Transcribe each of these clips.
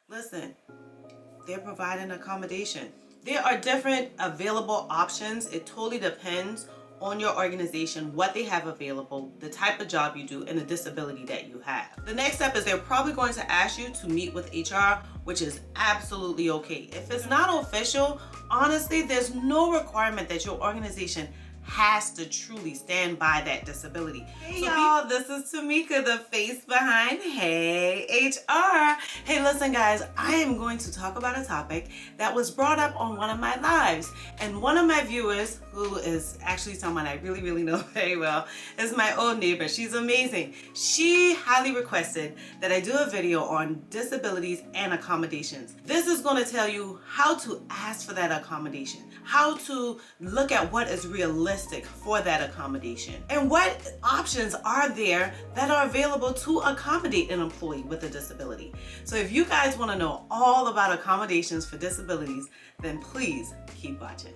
Listen, they're providing accommodation. There are different available options. It totally depends on your organization, what they have available, the type of job you do, and the disability that you have. The next step is they're probably going to ask you to meet with HR, which is absolutely okay. If it's not official, honestly, there's no requirement that your organization has to truly stand by that disability. Hey y'all, this is Tamika, the face behind Hey HR. Hey listen guys, I am going to talk about a topic that was brought up on one of my lives, and one of my viewers, who is actually someone I really know very well, is my old neighbor. She's amazing. She highly requested that I do a video on disabilities and accommodations. This is going to tell you how to ask for that accommodation, how to look at what is realistic for that accommodation, and what options are there that are available to accommodate an employee with a disability. So if you guys want to know all about accommodations for disabilities, then please keep watching.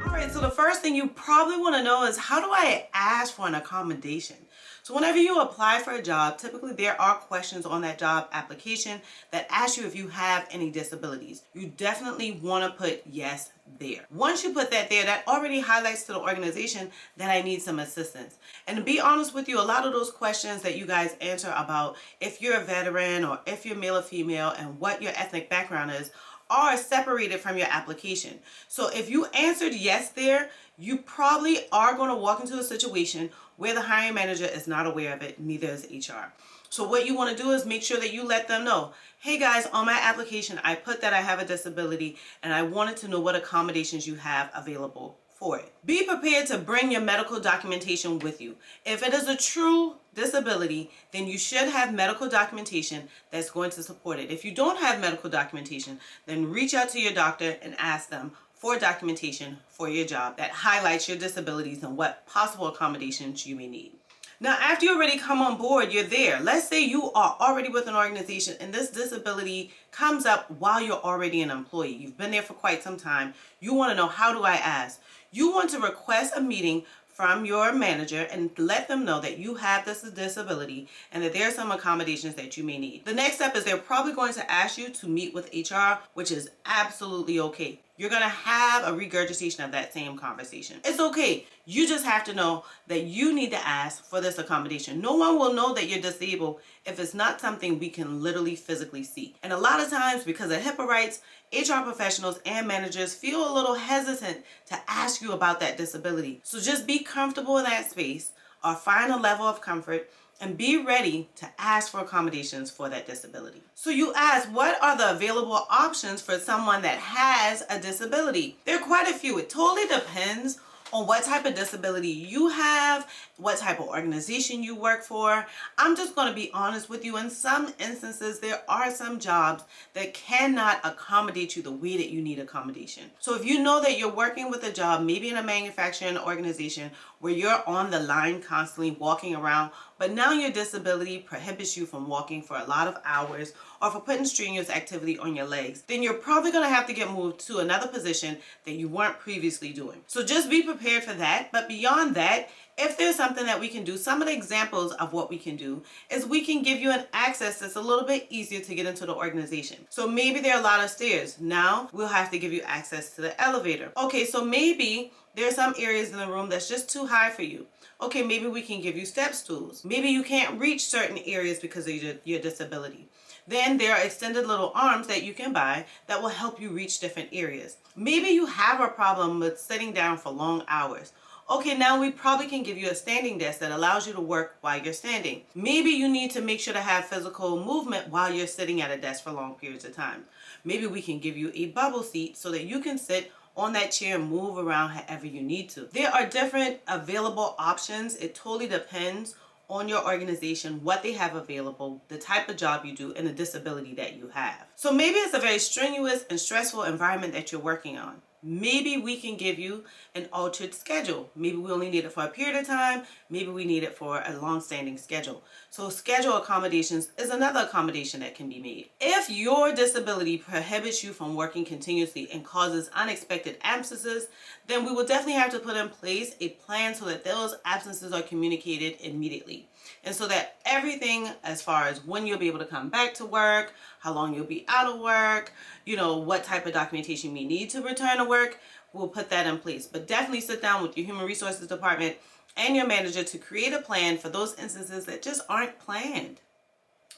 Alright, so the first thing you probably want to know is, how do I ask for an accommodation? So whenever you apply for a job, typically there are questions on that job application that ask you if you have any disabilities. You definitely want to put yes there. Once you put that there, that already highlights to the organization that I need some assistance. And to be honest with you, a lot of those questions that you guys answer about if you're a veteran or if you're male or female and what your ethnic background is, are separated from your application. So if you answered yes there, you probably are going to walk into a situation where the hiring manager is not aware of it, neither is HR. So what you want to do is make sure that you let them know, hey guys, on my application I put that I have a disability and I wanted to know what accommodations you have available for it. Be prepared to bring your medical documentation with you. If it is a true disability, then you should have medical documentation that's going to support it. If you don't have medical documentation, then reach out to your doctor and ask them for documentation for your job that highlights your disabilities and what possible accommodations you may need. Now, after you already come on board, you're there. Let's say you are already with an organization and this disability comes up while you're already an employee. You've been there for quite some time. You want to know, how do I ask? You want to request a meeting from your manager and let them know that you have this disability and that there are some accommodations that you may need. The next step is they're probably going to ask you to meet with HR, which is absolutely okay. You're going to have a regurgitation of that same conversation. It's okay. You just have to know that you need to ask for this accommodation. No one will know that you're disabled if it's not something we can literally physically see. And a lot of times, because of HIPAA rights, HR professionals and managers feel a little hesitant to ask you about that disability. So just be comfortable in that space, or find a level of comfort, and be ready to ask for accommodations for that disability. So you ask, what are the available options for someone that has a disability? There are quite a few. It totally depends on what type of disability you have, what type of organization you work for. I'm just going to be honest with you. In some instances, there are some jobs that cannot accommodate you the way that you need accommodation. So if you know that you're working with a job, maybe in a manufacturing organization where you're on the line constantly walking around, but now your disability prohibits you from walking for a lot of hours or for putting strenuous activity on your legs, then you're probably going to have to get moved to another position that you weren't previously doing. So just be prepared for that. But beyond that, if there's something that we can do, some of the examples of what we can do is we can give you an access that's a little bit easier to get into the organization. So maybe there are a lot of stairs. Now we'll have to give you access to the elevator. Okay, so maybe there are some areas in the room that's just too high for you. Okay, maybe we can give you step stools. Maybe you can't reach certain areas because of your disability. Then there are extended little arms that you can buy that will help you reach different areas. Maybe you have a problem with sitting down for long hours. Okay, now we probably can give you a standing desk that allows you to work while you're standing. Maybe you need to make sure to have physical movement while you're sitting at a desk for long periods of time. Maybe we can give you a bubble seat so that you can sit on that chair and move around however you need to. There are different available options. It totally depends on your organization, what they have available, the type of job you do, and the disability that you have. So maybe it's a very strenuous and stressful environment that you're working on. Maybe we can give you an altered schedule. Maybe we only need it for a period of time. Maybe we need it for a long-standing schedule. So schedule accommodations is another accommodation that can be made. If your disability prohibits you from working continuously and causes unexpected absences, then we will definitely have to put in place a plan so that those absences are communicated immediately. And so that everything as far as when you'll be able to come back to work, how long you'll be out of work, you know, what type of documentation you need to return to work, we'll put that in place. But definitely sit down with your human resources department and your manager to create a plan for those instances that just aren't planned.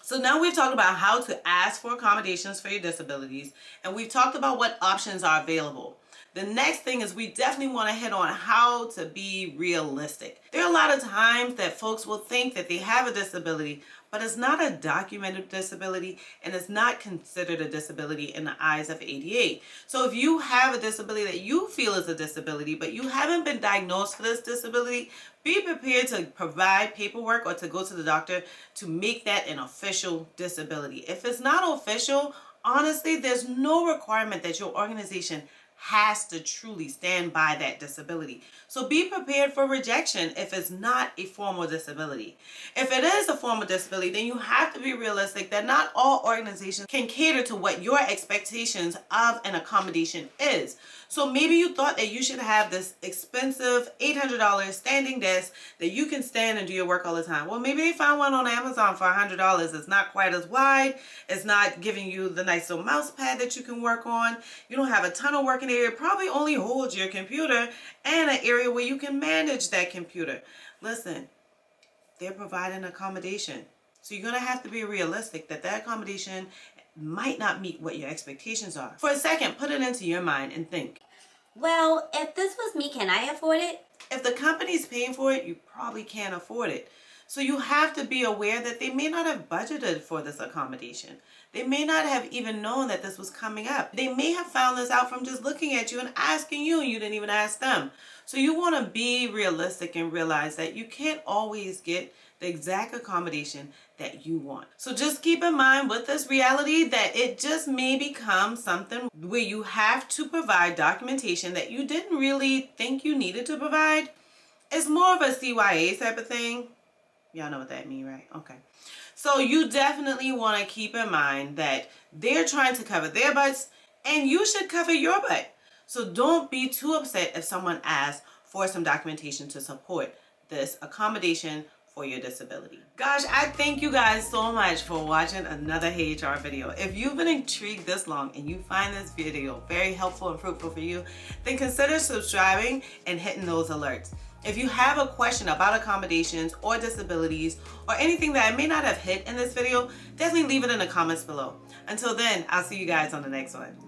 So now we've talked about how to ask for accommodations for your disabilities, and we've talked about what options are available. The next thing is we definitely want to hit on how to be realistic. There are a lot of times that folks will think that they have a disability, but it's not a documented disability and it's not considered a disability in the eyes of ADA. So if you have a disability that you feel is a disability, but you haven't been diagnosed for this disability, be prepared to provide paperwork or to go to the doctor to make that an official disability. If it's not official, honestly, there's no requirement that your organization has to truly stand by that disability. So be prepared for rejection if it's not a formal disability. If it is a formal disability, then you have to be realistic that not all organizations can cater to what your expectations of an accommodation is. So maybe you thought that you should have this expensive $800 standing desk that you can stand and do your work all the time. Well, maybe they found one on Amazon for $100. It's not quite as wide. It's not giving you the nice little mouse pad that you can work on. You don't have a ton of working area. It probably only holds your computer and an area where you can manage that computer. Listen, they're providing accommodation. So you're going to have to be realistic that that accommodation might not meet what your expectations are. For a second, put it into your mind and think. Well, if this was me, can I afford it? If the company's paying for it, you probably can't afford it. So you have to be aware that they may not have budgeted for this accommodation. They may not have even known that this was coming up. They may have found this out from just looking at you and asking you, and you didn't even ask them. So you want to be realistic and realize that you can't always get the exact accommodation that you want. So just keep in mind with this reality that it just may become something where you have to provide documentation that you didn't really think you needed to provide. It's more of a CYA type of thing. Y'all know what that means, right? Okay. So you definitely want to keep in mind that they're trying to cover their butts and you should cover your butt. So don't be too upset if someone asks for some documentation to support this accommodation for your disability. Gosh, I thank you guys so much for watching another Hey HR video. If you've been intrigued this long and you find this video very helpful and fruitful for you, then consider subscribing and hitting those alerts. If you have a question about accommodations or disabilities or anything that I may not have hit in this video, definitely leave it in the comments below. Until then, I'll see you guys on the next one.